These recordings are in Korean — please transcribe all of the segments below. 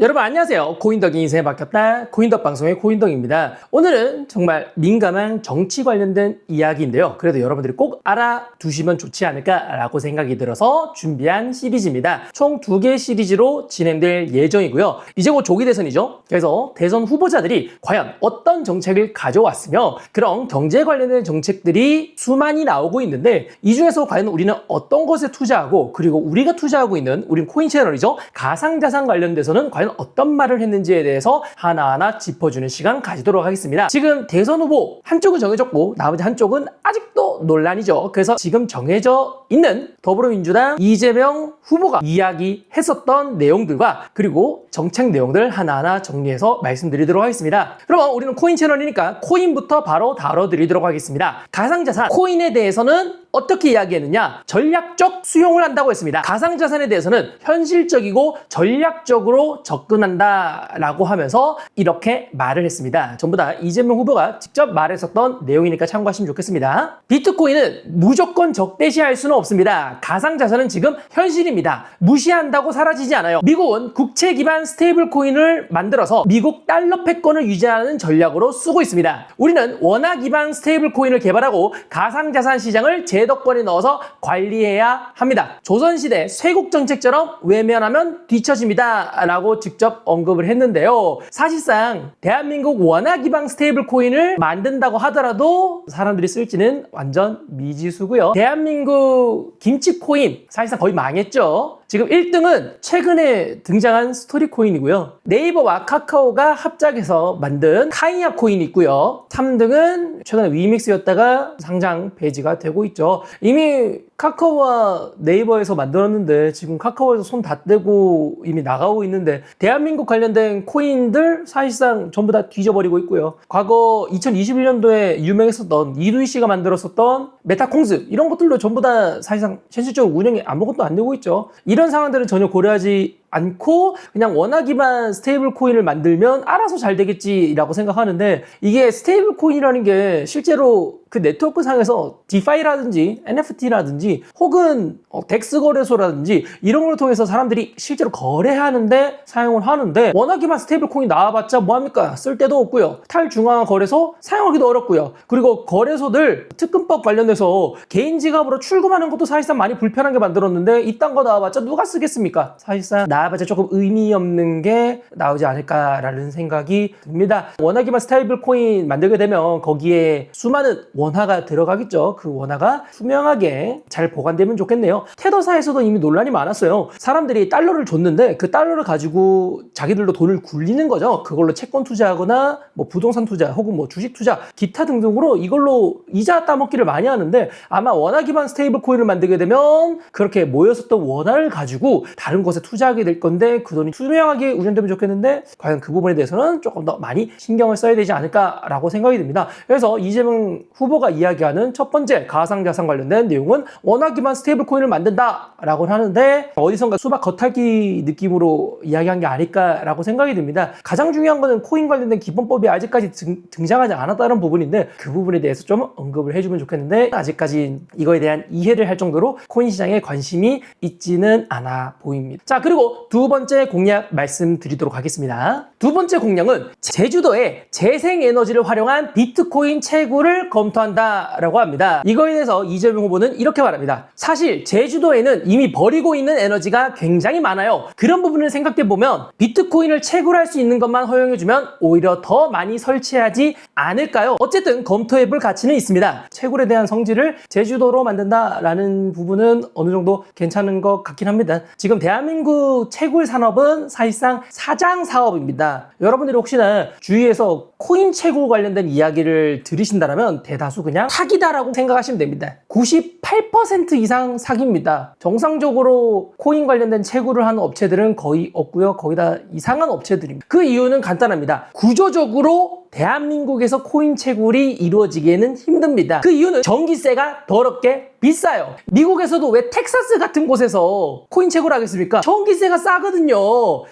여러분 안녕하세요. 코인덕이 인생에 바뀌었다. 코인덕 방송의 코인덕입니다. 오늘은 정말 민감한 정치 관련된 이야기인데요. 그래도 여러분들이 꼭 알아두시면 좋지 않을까라고 생각이 들어서 준비한 시리즈입니다. 총 2개 시리즈로 진행될 예정이고요. 이제 곧 조기 대선이죠. 그래서 대선 후보자들이 과연 어떤 정책을 가져왔으며 그런 경제 관련된 정책들이 수많이 나오고 있는데 이 중에서 과연 우리는 어떤 것에 투자하고 그리고 우리가 투자하고 있는 우린 코인 채널이죠. 가상자산 관련돼서는 과연 어떤 말을 했는지에 대해서 하나하나 짚어주는 시간 가지도록 하겠습니다. 지금 대선 후보 한쪽은 정해졌고 나머지 한쪽은 아직도 논란이죠. 그래서 지금 정해져 있는 더불어민주당 이재명 후보가 이야기했었던 내용들과 그리고 정책 내용들 하나하나 정리해서 말씀드리도록 하겠습니다. 그럼 우리는 코인 채널이니까 코인부터 바로 다뤄드리도록 하겠습니다. 가상자산 코인에 대해서는 어떻게 이야기했느냐? 전략적 수용을 한다고 했습니다. 가상자산에 대해서는 현실적이고 전략적으로 접근한다라고 하면서 이렇게 말을 했습니다. 전부 다 이재명 후보가 직접 말했었던 내용이니까 참고하시면 좋겠습니다. 비트코인은 무조건 적대시할 수는 없습니다. 가상자산은 지금 현실입니다. 무시한다고 사라지지 않아요. 미국은 국채 기반 스테이블 코인을 만들어서 미국 달러 패권을 유지하는 전략으로 쓰고 있습니다. 우리는 원화 기반 스테이블 코인을 개발하고 가상자산 시장을 제도권에 넣어서 관리해야 합니다. 조선시대 쇄국 정책처럼 외면하면 뒤처집니다. 라고 직접 언급을 했는데요. 사실상 대한민국 원화 기반 스테이블 코인을 만든다고 하더라도 사람들이 쓸지는 완전 미지수고요. 대한민국 김치 코인 사실상 거의 망했죠. 지금 1등은 최근에 등장한 스토리 코인이고요. 네이버와 카카오가 합작해서 만든 카이아 코인이 있고요. 3등은 최근에 위믹스였다가 상장 폐지가 되고 있죠. 이미 카카오와 네이버에서 만들었는데 지금 카카오에서 손 다 떼고 이미 나가고 있는데 대한민국 관련된 코인들 사실상 전부 다 뒤져버리고 있고요. 과거 2021년도에 유명했었던 이두희 씨가 만들었었던 메타콩즈 이런 것들도 전부 다 사실상 현실적으로 운영에 아무것도 안 되고 있죠. 이런 상황들은 전혀 고려하지 않고 그냥 원화 기반 스테이블 코인을 만들면 알아서 잘 되겠지라고 생각하는데 이게 스테이블 코인이라는 게 실제로 그 네트워크 상에서 디파이라든지 NFT라든지 혹은 덱스 거래소라든지 이런 걸 통해서 사람들이 실제로 거래하는데 사용을 하는데 원화 기반 스테이블 코인 나와봤자 뭐합니까? 쓸 데도 없고요. 탈중앙화 거래소 사용하기도 어렵고요. 그리고 거래소들 특근법 관련해서 개인 지갑으로 출금하는 것도 사실상 많이 불편하게 만들었는데 이딴 거 나와봤자 누가 쓰겠습니까? 사실상 나와봤자 조금 의미 없는 게 나오지 않을까라는 생각이 듭니다. 원화 기반 스테이블 코인 만들게 되면 거기에 수많은 원화가 들어가겠죠. 그 원화가 투명하게 잘 보관되면 좋겠네요. 테더사에서도 이미 논란이 많았어요. 사람들이 달러를 줬는데 그 달러를 가지고 자기들도 돈을 굴리는 거죠. 그걸로 채권 투자하거나 뭐 부동산 투자 혹은 뭐 주식 투자 기타 등등으로 이걸로 이자 따먹기를 많이 하는데 아마 원화 기반 스테이블 코인을 만들게 되면 그렇게 모였었던 원화를 가지고 다른 것에 투자하게 될 건데 그 돈이 투명하게 운영되면 좋겠는데 과연 그 부분에 대해서는 조금 더 많이 신경을 써야 되지 않을까라고 생각이 듭니다. 그래서 이재명 후보가 이야기하는 첫 번째 가상자산 관련된 내용은 원화 기반 스테이블 코인을 만든다라고 하는데 어디선가 수박 겉핥기 느낌으로 이야기한 게 아닐까라고 생각이 듭니다. 가장 중요한 거는 코인 관련된 기본법이 아직까지 등장하지 않았다는 부분인데 그 부분에 대해서 좀 언급을 해주면 좋겠는데 아직까지 이거에 대한 이해를 할 정도로 코인 시장에 관심이 있지는 않아 보입니다. 자, 그리고 두 번째 공약 말씀드리도록 하겠습니다. 두 번째 공약은 제주도에 재생에너지를 활용한 비트코인 채굴을 검토한다라고 합니다. 이거에 대해서 이재명 후보는 이렇게 말합니다. 사실 제주도에는 이미 버리고 있는 에너지가 굉장히 많아요. 그런 부분을 생각해보면 비트코인을 채굴할 수 있는 것만 허용해주면 오히려 더 많이 설치하지 않을까요? 어쨌든 검토해볼 가치는 있습니다. 채굴에 대한 성질을 제주도로 만든다라는 부분은 어느 정도 괜찮은 것 같긴 합니다. 지금 대한민국 채굴 산업은 사실상 사장 사업입니다. 여러분들이 혹시나 주위에서 코인 채굴 관련된 이야기를 들으신다면 대다수 그냥 사기다라고 생각하시면 됩니다. 98% 이상 사기입니다. 정상적으로 코인 관련된 채굴을 하는 업체들은 거의 없고요. 거의 다 이상한 업체들입니다. 그 이유는 간단합니다. 구조적으로 대한민국에서 코인 채굴이 이루어지기에는 힘듭니다. 그 이유는 전기세가 더럽게 비싸요. 미국에서도 왜 텍사스 같은 곳에서 코인 채굴 하겠습니까? 전기세가 싸거든요.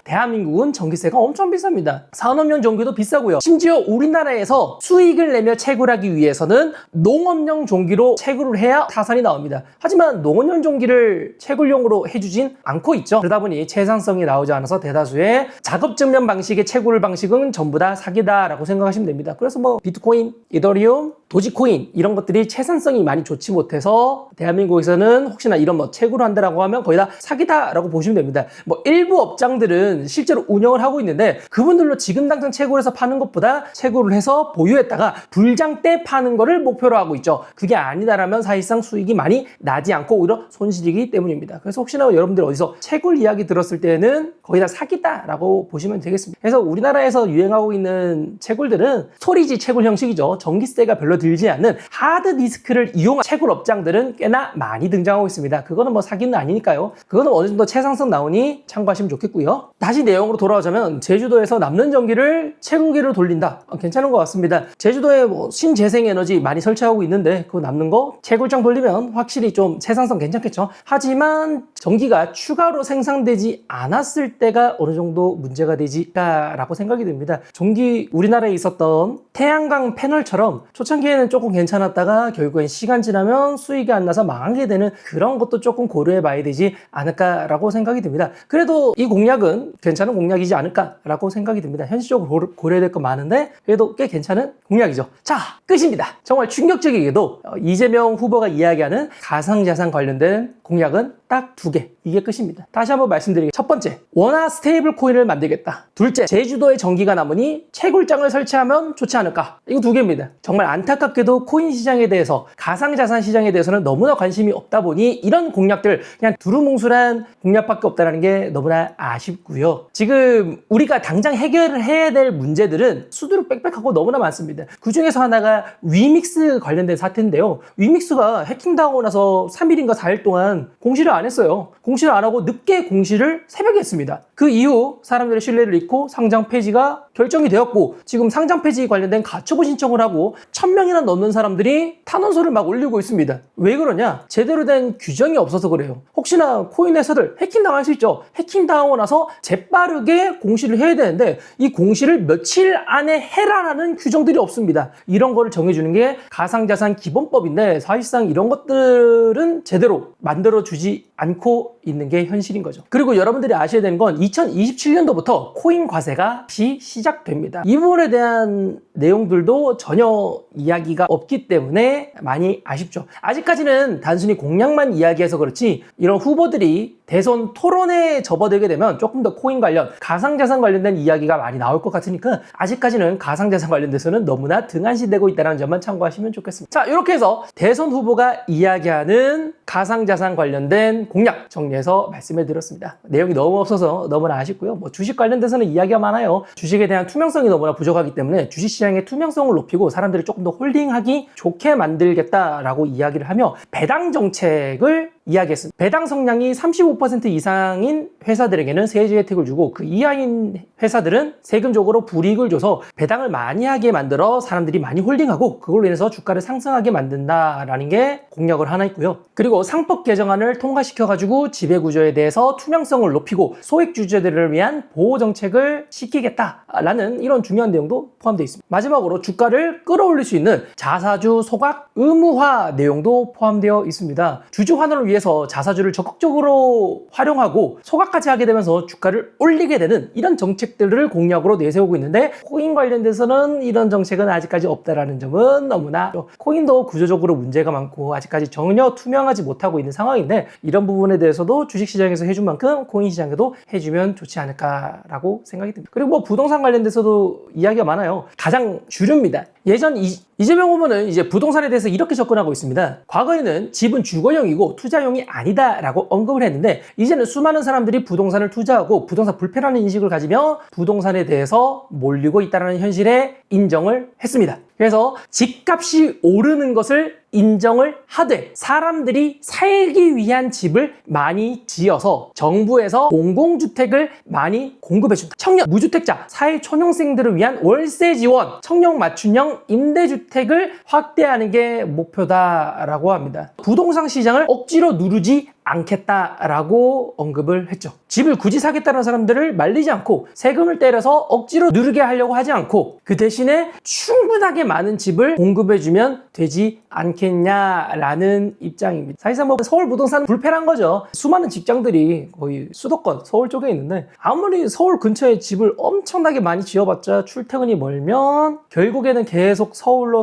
대한민국은 전기세가 엄청 비쌉니다. 산업용 전기도 비싸고요. 심지어 우리나라에서 수익을 내며 채굴하기 위해서는 농업용 전기로 채굴을 해야 타산이 나옵니다. 하지만 농업용 전기를 채굴용으로 해주진 않고 있죠. 그러다 보니 채상성이 나오지 않아서 대다수의 작업 증명 방식의 채굴 방식은 전부 다 사기다라고 생각하시면 됩니다. 그래서 뭐 비트코인, 이더리움, 도지코인 이런 것들이 채산성이 많이 좋지 못해서 대한민국에서는 혹시나 이런 뭐 채굴을 한다라고 하면 거의 다 사기다라고 보시면 됩니다. 뭐 일부 업장들은 실제로 운영을 하고 있는데 그분들로 지금 당장 채굴해서 파는 것보다 채굴을 해서 보유했다가 불장 때 파는 거를 목표로 하고 있죠. 그게 아니다라면 사실상 수익이 많이 나지 않고 오히려 손실이기 때문입니다. 그래서 혹시나 여러분들 어디서 채굴 이야기 들었을 때는 거의 다 사기다라고 보시면 되겠습니다. 그래서 우리나라에서 유행하고 있는 채굴들은 소리지 채굴 형식이죠. 전기세가 별로 들지 않는 하드디스크를 이용한 채굴 업장들은 꽤나 많이 등장하고 있습니다. 그거는 뭐 사기는 아니니까요. 그거는 어느 정도 채상성 나오니 참고하시면 좋겠고요. 다시 내용으로 돌아오자면 제주도에서 남는 전기를 채굴기로 돌린다. 괜찮은 것 같습니다. 제주도에 뭐 신재생에너지 많이 설치하고 있는데 그거 남는 거 채굴장 돌리면 확실히 좀 채상성 괜찮겠죠. 하지만 전기가 추가로 생산되지 않았을 때가 어느 정도 문제가 되지라고 생각이 듭니다. 전기 우리나라에 있었던 태양광 패널처럼 초창기에는 조금 괜찮았다가 결국엔 시간 지나면 수익이 안 나서 망하게 되는 그런 것도 조금 고려해 봐야 되지 않을까라고 생각이 듭니다. 그래도 이 공약은 괜찮은 공약이지 않을까라고 생각이 듭니다. 현실적으로 고려해야 될 거 많은데 그래도 꽤 괜찮은 공약이죠. 자, 끝입니다. 정말 충격적이게도 이재명 후보가 이야기하는 가상자산 관련된 공약은 딱 2개. 이게 끝입니다. 다시 한번 말씀드리겠습니다. 첫 번째, 원화 스테이블 코인을 만들겠다. 둘째, 제주도에 전기가 남으니 채굴장을 설치하면 좋지 않을까. 이거 2개입니다. 정말 안타깝게도 코인 시장에 대해서, 가상자산 시장에 대해서는 너무나 관심이 없다 보니 이런 공약들 그냥 두루뭉술한 공약밖에 없다는 게 너무나 아쉽고요. 지금 우리가 당장 해결을 해야 될 문제들은 수두룩 빽빽하고 너무나 많습니다. 그 중에서 하나가 위믹스 관련된 사태인데요. 위믹스가 해킹당하고 나서 3일인가 4일 동안 공시를 안 했어요. 공시를 안 하고 늦게 공시를 새벽에 했습니다. 그 이후 사람들의 신뢰를 잃고 상장 폐지가 결정이 되었고 지금 상장 폐지 관련된 가처분 신청을 하고 1000명이나 넘는 사람들이 탄원서를 막 올리고 있습니다. 왜 그러냐? 제대로 된 규정이 없어서 그래요. 혹시나 코인 회사들 해킹당할 수 있죠. 해킹당하고 나서 재빠르게 공시를 해야 되는데 이 공시를 며칠 안에 해라라는 규정들이 없습니다. 이런 거를 정해주는 게 가상자산 기본법인데 사실상 이런 것들은 제대로 만들어주지 않고 있는 게 현실인 거죠. 그리고 여러분들이 아셔야 되는 건 2027년도부터 코인 과세가 다시 시작됩니다. 이 부분에 대한 내용들도 전혀 이야기가 없기 때문에 많이 아쉽죠. 아직까지는 단순히 공약만 이야기해서 그렇지 이런 후보들이 대선 토론에 접어들게 되면 조금 더 코인 관련, 가상자산 관련된 이야기가 많이 나올 것 같으니까 아직까지는 가상자산 관련돼서는 너무나 등한시되고 있다는 점만 참고하시면 좋겠습니다. 자, 이렇게 해서 대선 후보가 이야기하는 가상자산 관련된 공약 정리해서 말씀해 드렸습니다. 내용이 너무 없어서 너무나 아쉽고요. 뭐 주식 관련돼서는 이야기가 많아요. 주식에 대한 투명성이 너무나 부족하기 때문에 주식시장의 투명성을 높이고 사람들이 조금 더 홀딩하기 좋게 만들겠다라고 이야기를 하며 배당 정책을 이야기했습니다. 배당 성량이 35% 이상인 회사들에게는 세제 혜택을 주고 그 이하인 회사들은 세금적으로 불이익을 줘서 배당을 많이 하게 만들어 사람들이 많이 홀딩하고 그걸로 인해서 주가를 상승하게 만든다라는 게 공약을 하나 있고요. 그리고 상법 개정안을 통과시켜가지고 지배구조에 대해서 투명성을 높이고 소액주주들을 위한 보호정책을 시키겠다라는 이런 중요한 내용도 포함되어 있습니다. 마지막으로 주가를 끌어올릴 수 있는 자사주 소각 의무화 내용도 포함되어 있습니다. 주주 환원을 위해서 자사주를 적극적으로 활용하고 소각까지 하게 되면서 주가를 올리게 되는 이런 정책들을 공약으로 내세우고 있는데 코인 관련돼서는 이런 정책은 아직까지 없다라는 점은 너무나 코인도 구조적으로 문제가 많고 아직까지 전혀 투명하지 못하고 있는 상황인데 이런 부분에 대해서도 주식시장에서 해준 만큼 코인 시장에도 해주면 좋지 않을까라고 생각이 듭니다. 그리고 뭐 부동산 관련돼서도 이야기가 많아요. 가장 주류입니다. 예전 이재명 후보는 이제 부동산에 대해서 이렇게 접근하고 있습니다. 과거에는 집은 주거용이고 투자용이 아니다라고 언급을 했는데 이제는 수많은 사람들이 부동산을 투자하고 부동산 불패라는 인식을 가지며 부동산에 대해서 몰리고 있다는 현실에 인정을 했습니다. 그래서 집값이 오르는 것을 인정을 하되 사람들이 살기 위한 집을 많이 지어서 정부에서 공공주택을 많이 공급해준다. 청년, 무주택자, 사회초년생들을 위한 월세 지원, 청년 맞춤형 임대주택을 확대하는 게 목표다라고 합니다. 부동산 시장을 억지로 누르지 않겠다라고 언급을 했죠. 집을 굳이 사겠다는 사람들을 말리지 않고 세금을 때려서 억지로 누르게 하려고 하지 않고 그 대신에 충분하게 많은 집을 공급해주면 되지 않겠냐라는 입장입니다. 사실상 뭐 서울 부동산은 불패란 거죠. 수많은 직장들이 거의 수도권 서울 쪽에 있는데 아무리 서울 근처에 집을 엄청나게 많이 지어봤자 출퇴근이 멀면 결국에는 계속 서울로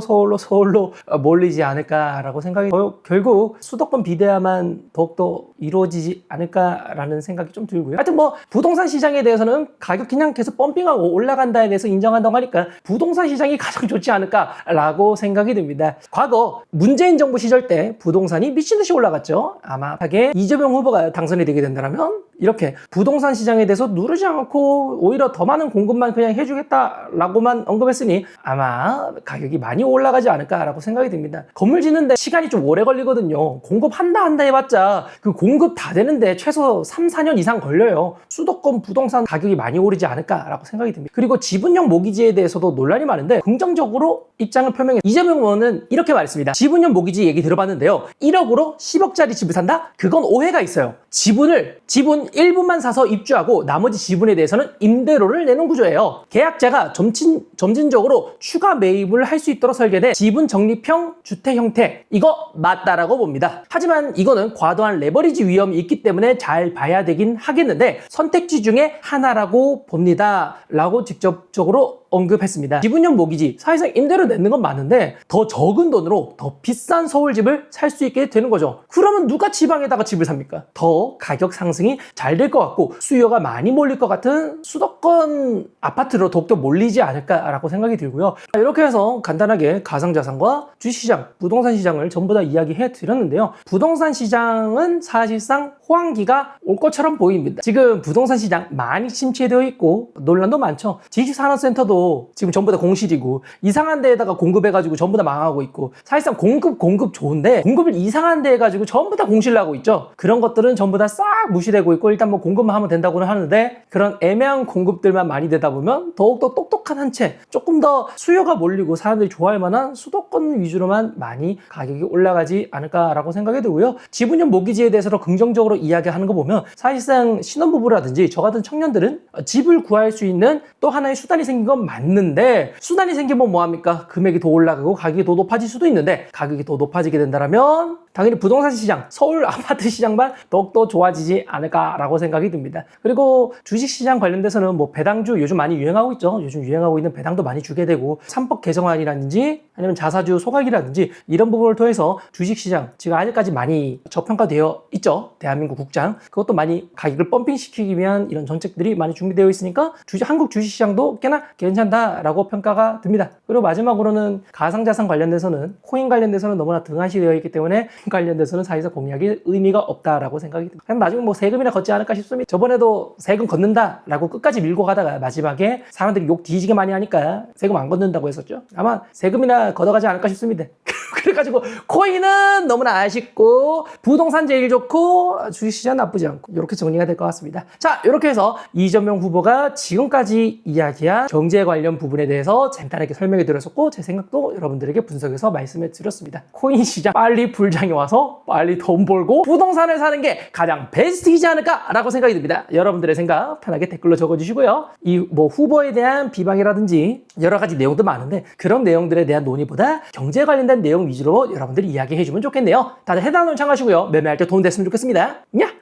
몰리지 않을까라고 생각이 결국 수도권 비대화만 더욱더 이루어지지 않을까라는 생각이 좀 들고요. 하여튼 뭐 부동산 시장에 대해서는 가격 그냥 계속 펌핑하고 올라간다에 대해서 인정한다고 하니까 부동산 시장이 가장 좋지 않을까라고 생각이 듭니다. 과거 문재인 정부 시절 때 부동산이 미친 듯이 올라갔죠. 아마 하게 이재명 후보가 당선이 되게 된다면 이렇게 부동산 시장에 대해서 누르지 않고 오히려 더 많은 공급만 그냥 해주겠다라고만 언급했으니 아마 가격이 많이 올라가지 않을까라고 생각이 듭니다. 건물 짓는데 시간이 좀 오래 걸리거든요. 공급한다 해봤자 그 공급 다 되는데 최소 3, 4년 이상 걸려요. 수도권 부동산 가격이 많이 오르지 않을까라고 생각이 듭니다. 그리고 지분형 모기지에 대해서도 논란이 많은데 긍정적으로 입장을 표명해서 이재명 의원은 이렇게 말했습니다. 지분형 모기지 얘기 들어봤는데요. 1억으로 10억짜리 집을 산다? 그건 오해가 있어요. 지분 일부만 사서 입주하고 나머지 지분에 대해서는 임대료를 내는 구조예요. 계약자가 점진적으로 추가 매입을 할 수 있도록 설계된 지분 적립형 주택 형태, 이거 맞다라고 봅니다. 하지만 이거는 과도한 레버리지 위험이 있기 때문에 잘 봐야 되긴 하겠는데 선택지 중에 하나라고 봅니다 라고 직접적으로 언급했습니다. 지분형 모기지, 사실상 임대료 내는 건 맞는데 더 적은 돈으로 더 비싼 서울집을 살 수 있게 되는 거죠. 그러면 누가 지방에다가 집을 삽니까? 더 가격 상승이 잘 될 것 같고 수요가 많이 몰릴 것 같은 수도권 아파트로 더욱더 몰리지 않을까라고 생각이 들고요. 이렇게 해서 간단하게 가상자산과 주식시장, 부동산 시장을 전부 다 이야기해 드렸는데요. 부동산 시장은 사실상 호황기가 올 것처럼 보입니다. 지금 부동산 시장 많이 침체되어 있고 논란도 많죠. 지식산업센터도 지금 전부 다 공실이고 이상한 데에다가 공급해가지고 전부 다 망하고 있고 사실상 공급 좋은데 공급을 이상한 데 해가지고 전부 다 공실나고 있죠. 그런 것들은 전부 다 싹 무시되고 있고 일단 뭐 공급만 하면 된다고는 하는데 그런 애매한 공급들만 많이 되다 보면 더욱더 똑똑한 한 채 조금 더 수요가 몰리고 사람들이 좋아할 만한 수도권 위주로만 많이 가격이 올라가지 않을까라고 생각이 들고요. 지분형 모기지에 대해서 긍정적으로 이야기하는 거 보면 사실상 신혼부부라든지 저 같은 청년들은 집을 구할 수 있는 또 하나의 수단이 생긴 건 맞는데 수단이 생기면 뭐합니까? 금액이 더 올라가고 가격이 더 높아질 수도 있는데 가격이 더 높아지게 된다면 당연히 부동산 시장, 서울 아파트 시장만 더욱더 좋아지지 않을까라고 생각이 듭니다. 그리고 주식시장 관련돼서는 뭐 배당주 요즘 많이 유행하고 있죠. 요즘 유행하고 있는 배당도 많이 주게 되고 3법 개정안이라든지 아니면 자사주 소각이라든지 이런 부분을 통해서 주식시장 지금 아직까지 많이 저평가되어 있죠. 대한민국 국장. 그것도 많이 가격을 펌핑시키기 위한 이런 정책들이 많이 준비되어 있으니까 한국 주식시장도 꽤나 괜찮다라고 평가가 듭니다. 그리고 마지막으로는 가상자산 관련돼서는 코인 관련돼서는 너무나 등한시되어 있기 때문에 관련돼서는 사실상 공략이 의미가 없다라고 생각이 듭니다. 그냥 나중에 뭐 세금이나 걷지 않을까 싶습니다. 저번에도 세금 걷는다라고 끝까지 밀고 가다가 마지막에 사람들이 욕 뒤지게 많이 하니까 세금 안 걷는다고 했었죠. 아마 세금이나 걷어가지 않을까 싶습니다. 그래가지고 코인은 너무나 아쉽고 부동산 제일 좋고 주식시장 나쁘지 않고 이렇게 정리가 될 것 같습니다. 자, 이렇게 해서 이재명 후보가 지금까지 이야기한 경제 관련 부분에 대해서 간단하게 설명해 드렸었고 제 생각도 여러분들에게 분석해서 말씀해 드렸습니다. 코인 시장 빨리 불장이 와서 빨리 돈 벌고 부동산을 사는 게 가장 베스트이지 않을까라고 생각이 듭니다. 여러분들의 생각 편하게 댓글로 적어주시고요. 이 뭐 후보에 대한 비방이라든지 여러 가지 내용도 많은데 그런 내용들에 대한 논의보다 경제 관련된 내용 위주로 여러분들이 이야기해 주면 좋겠네요. 다들 해당 논 참고하시고요. 매매할 때 도움 됐으면 좋겠습니다. 야!